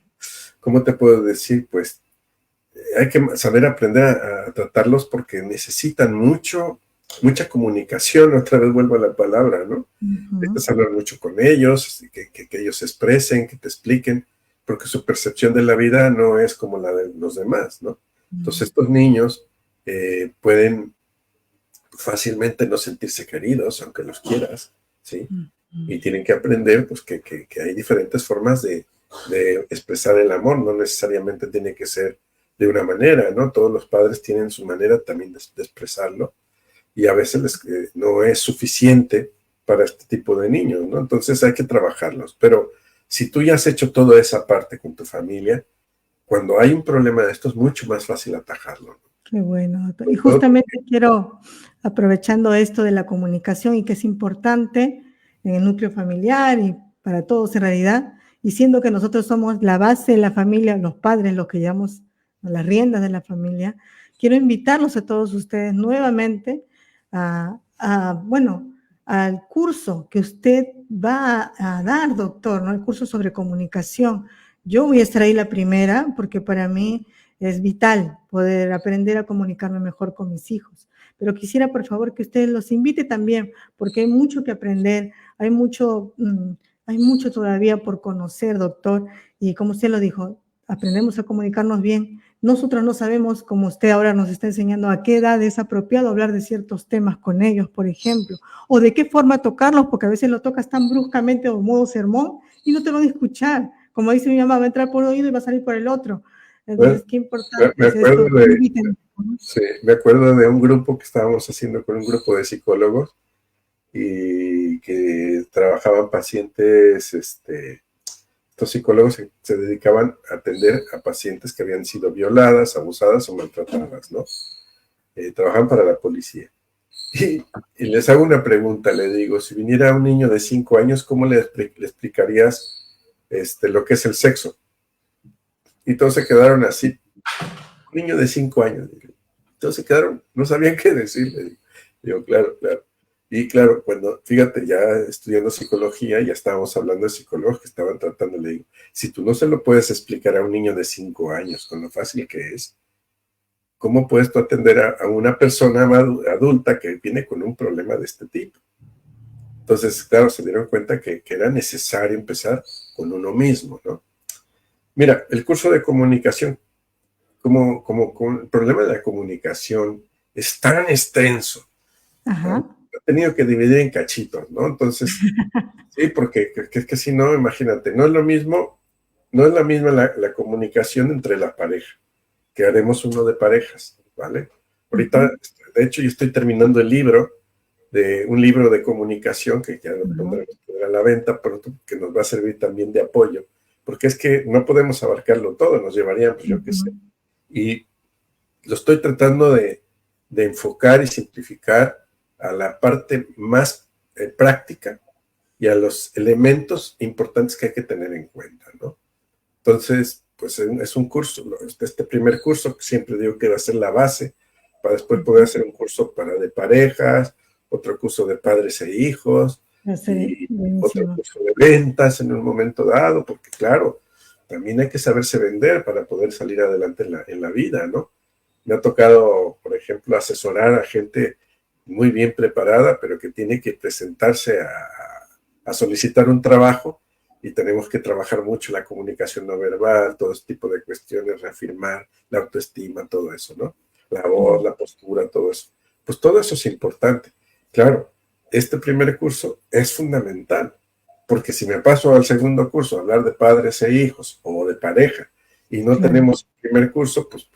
¿cómo te puedo decir? Pues hay que saber aprender a tratarlos porque necesitan mucha comunicación. Otra vez vuelvo a la palabra, ¿no? ujú, Necesitas hablar mucho con ellos, que ellos se expresen, que te expliquen, porque su percepción de la vida no es como la de los demás, ¿no? Entonces mm, estos niños pueden fácilmente no sentirse queridos, aunque los quieras, ¿sí? mm, mm. Y tienen que aprender pues, que hay diferentes formas de expresar el amor, no necesariamente tiene que ser de una manera, ¿no? Todos los padres tienen su manera también de expresarlo y a veces no es suficiente para este tipo de niños, ¿no? Entonces hay que trabajarlos. Pero si tú ya has hecho toda esa parte con tu familia, cuando hay un problema de esto es mucho más fácil atajarlo, ¿no? Qué bueno, doctor. Y Sobre todo justamente quiero, aprovechando esto de la comunicación y que es importante en el núcleo familiar y para todos en realidad, y siendo que nosotros somos la base de la familia, los padres, los que llevamos las riendas de la familia, quiero invitarlos a todos ustedes nuevamente bueno, al curso que usted va a dar, doctor, ¿no? El curso sobre comunicación. Yo voy a estar ahí la primera porque para mí es vital poder aprender a comunicarme mejor con mis hijos. Pero quisiera, por favor, que usted los invite también, porque hay mucho que aprender, hay mucho todavía por conocer, doctor. Y como usted lo dijo, aprendemos a comunicarnos bien. Nosotros no sabemos, como usted ahora nos está enseñando, a qué edad es apropiado hablar de ciertos temas con ellos, por ejemplo, o de qué forma tocarlos, porque a veces lo tocas tan bruscamente o modo sermón y no te van a escuchar. Como dice mi mamá, va a entrar por un oído y va a salir por el otro. bueno, Entonces, qué me importante es acuerdo esto. de, Inviten. sí, me acuerdo de un grupo que estábamos haciendo con un grupo de psicólogos y que trabajaban pacientes, estos psicólogos se dedicaban a atender a pacientes que habían sido violadas, abusadas o maltratadas, ¿no? Trabajaban para la policía. Y les hago una pregunta, le digo, si viniera un niño de 5 años, ¿cómo le explicarías lo que es el sexo? Y todos se quedaron así, un niño de 5 años. Todos se quedaron, no sabían qué decir. Le digo, claro, claro. Y claro, cuando, fíjate, ya estudiando psicología, ya estábamos hablando de psicólogos que estaban tratando, le digo, si tú no se lo puedes explicar a un niño de 5 años con lo fácil que es, ¿cómo puedes tú atender a una persona adulta que viene con un problema de este tipo? Entonces, claro, se dieron cuenta que era necesario empezar con uno mismo, ¿no? Mira, el curso de comunicación, como el problema de la comunicación es tan extenso, ¿no? Ajá. He tenido que dividir en cachitos, ¿no? Entonces, sí, porque es que si no, imagínate, no es lo mismo, no es la misma la comunicación entre la pareja, que haremos uno de parejas, ¿vale? Ahorita, Ujú, de hecho, yo estoy terminando el libro, de un libro de comunicación que ya lo ujú, pondremos a la venta pronto, que nos va a servir también de apoyo, porque es que no podemos abarcarlo todo, nos llevarían, pues yo qué sé. ujú. Y lo estoy tratando de enfocar y simplificar a la parte más práctica y a los elementos importantes que hay que tener en cuenta, ¿no? Entonces, pues es un curso, ¿no? Este primer curso que siempre digo que va a ser la base para después poder Ujú. hacer un curso para de parejas, otro curso de padres e hijos Va a ser y otro buenísimo. curso de ventas en un momento dado, porque claro, también hay que saberse vender para poder salir adelante en la vida, ¿no? Me ha tocado, por ejemplo, asesorar a gente muy bien preparada, pero que tiene que presentarse a solicitar un trabajo y tenemos que trabajar mucho la comunicación no verbal, todo este tipo de cuestiones, reafirmar la autoestima, todo eso, ¿no? La voz, Mm. la postura, todo eso. Pues todo eso es importante. Claro, este primer curso es fundamental, porque si me paso al segundo curso a hablar de padres e hijos o de pareja y no Claro, tenemos el primer curso, pues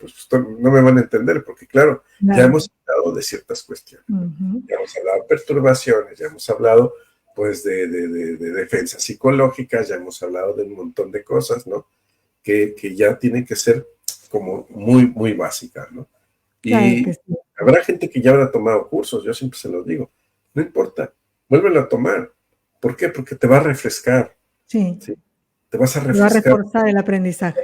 no me van a entender, porque claro, ya claro. hemos hablado de ciertas cuestiones, ¿no? Ujú. Ya hemos hablado de perturbaciones, ya hemos hablado pues de defensa psicológica, ya hemos hablado de un montón de cosas, ¿no? Que ya tienen que ser como muy, muy básicas, ¿no? Claro que Y sí. habrá gente que ya habrá tomado cursos, yo siempre se los digo, no importa, vuélvelo a tomar. ¿Por qué? Porque te va a refrescar, Sí, ¿sí? Te vas a y va a refrescar. reforzar el aprendizaje.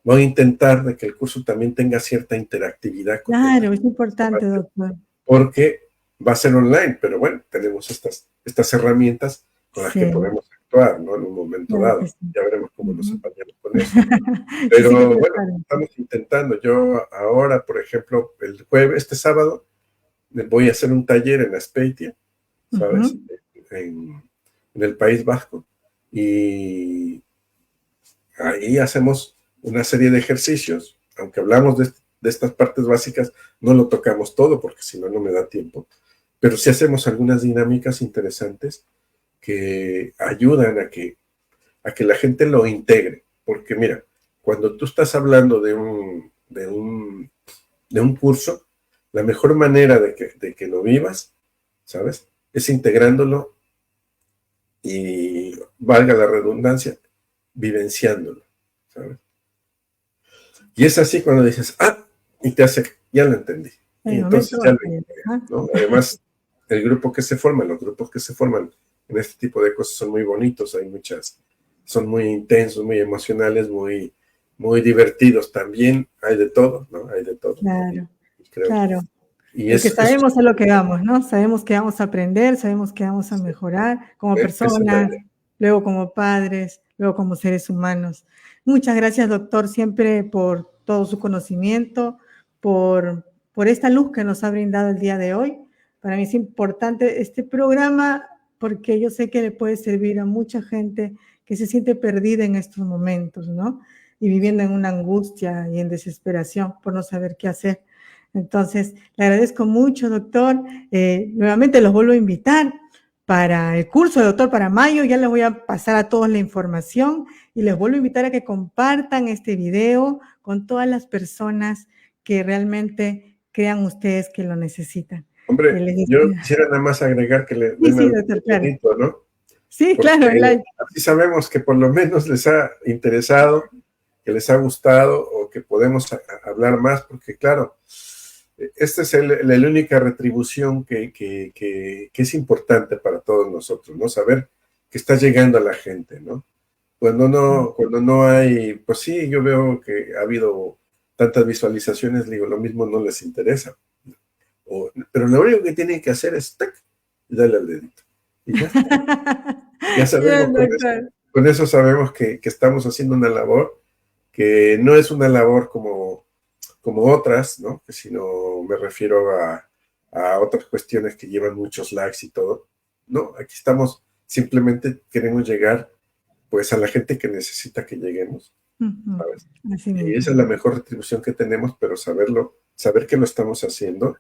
Voy a intentar de que el curso también tenga cierta interactividad con Claro, es importante, doctor. porque va a ser online, pero bueno, tenemos estas herramientas con las que Sí, podemos actuar, ¿no? En un momento claro que dado. sí. Ya veremos cómo nos Ujú. apañamos con eso. Sí, sí que Pero bueno, prepárense. estamos intentando. Yo ahora, por ejemplo, el jueves, este sábado, voy a hacer un taller en Azpeitia, ¿sabes? Ujú, En el País Vasco. Y ahí hacemos una serie de ejercicios, aunque hablamos de estas partes básicas, no lo tocamos todo porque si no, no me da tiempo, pero sí hacemos algunas dinámicas interesantes que ayudan a que la gente lo integre, porque mira, cuando tú estás hablando de un curso, la mejor manera de que lo vivas, ¿sabes? Es integrándolo y, valga la redundancia, vivenciándolo, ¿sabes? Y es así cuando dices, ah, y te hace, ya lo entendí. Y el entonces momento va ya a lo ser. integras, Ajá. ¿no? Además, el grupo que se forma, los grupos que se forman en este tipo de cosas son muy bonitos, hay muchas, son muy intensos, muy emocionales, muy, muy divertidos también, hay de todo, ¿no? Hay de todo. Claro, Y creo, claro. y Porque eso sabemos a lo que vamos, ¿no? Sabemos que vamos a aprender, sabemos que vamos a mejorar como esa es la personas, idea. luego como padres, luego como seres humanos. Muchas gracias, doctor, siempre por todo su conocimiento, por esta luz que nos ha brindado el día de hoy. Para mí es importante este programa porque yo sé que le puede servir a mucha gente que se siente perdida en estos momentos, ¿no? Y viviendo en una angustia y en desesperación por no saber qué hacer. Entonces, le agradezco mucho, doctor. Nuevamente los vuelvo a invitar para el curso de doctor para mayo. Ya les voy a pasar a todos la información y les vuelvo a invitar a que compartan este video con todas las personas que realmente crean ustedes que lo necesitan. Hombre, yo quisiera nada más agregar que le Sí, den sí, al doctor, claro. dedito, ¿no? Sí, Porque claro, el like. así sabemos que por lo menos les ha interesado, que les ha gustado o que podemos hablar más, porque claro, esta es la única retribución que es importante para todos nosotros, ¿no? Saber que está llegando a la gente, ¿no? Cuando no hay, pues sí, yo veo que ha habido tantas visualizaciones, digo, lo mismo no les interesa. Pero lo único que tienen que hacer es ¡tac! y dale al dedito. Y ya está. Ya sabemos, Bien, doctor. con eso sabemos que estamos haciendo una labor que no es una labor como otras, ¿no? Que si no me refiero a otras cuestiones que llevan muchos likes y todo. No, aquí estamos, simplemente queremos llegar pues a la gente que necesita que lleguemos, ¿sabes? Así Y mismo. esa es la mejor retribución que tenemos, pero saber que lo estamos haciendo,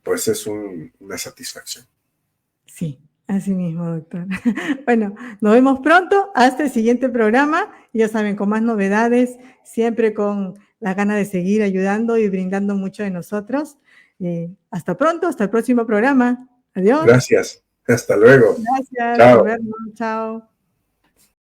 pues es una satisfacción. Sí, así mismo, doctor. Bueno, nos vemos pronto hasta el siguiente programa. Ya saben, con más novedades, siempre con la gana de seguir ayudando y brindando mucho de nosotros. Hasta pronto, hasta el próximo programa. Adiós. Gracias. Hasta luego. Gracias, nos Chao. vemos. Chao.